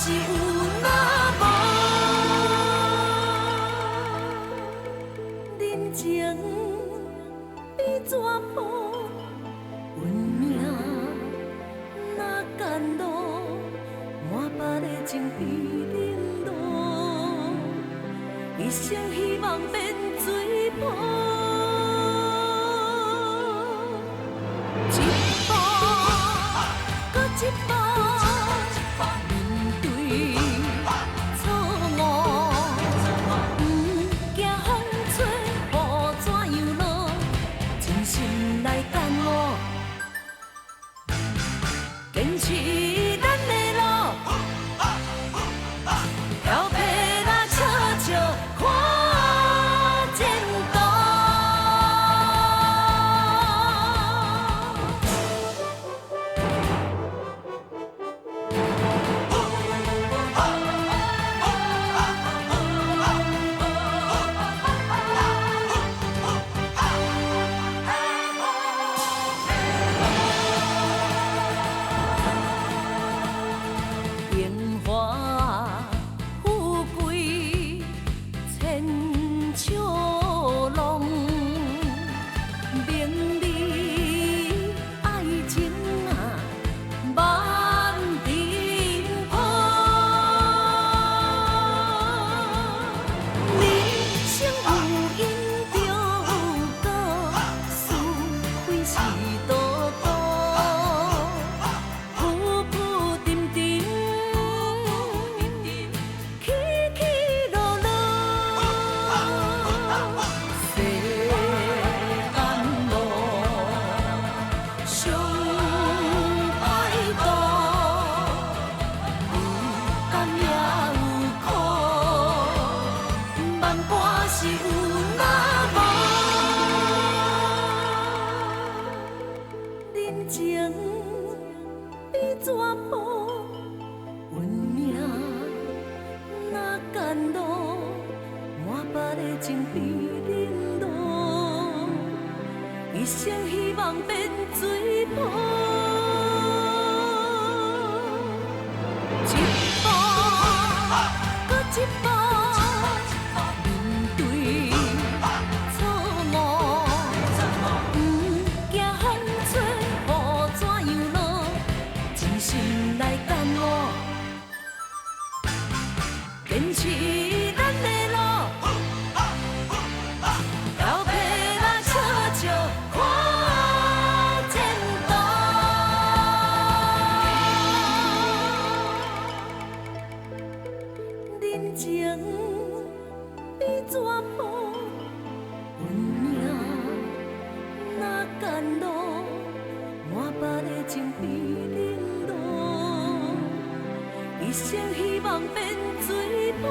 是有若无，人情比纸薄，运命若甘露，满腹的情比冷落，一生希望变水泡。一步，搁一步，面对错误，不惊风吹雨怎样落，真心来感悟，坚持咱的路，挑皮啦笑笑看前途。荣华富贵千笑容，名利爱情啊万阵破。人生有因就有果，是非是道道。浮浮沉沉，起起落落，世间路上歹渡，有甘也有苦，万般是有若无，人情比纸薄，运命若甘露，满腹的情比冷落，一生希望变水泡。一步，搁一步，面对错误，不惊风吹雨怎样落，真心来感悟，坚持咱的路，挑皮啦笑笑看前途。人情比纸薄，运命若甘露，满腹的情比冷落，一生希望变水泡。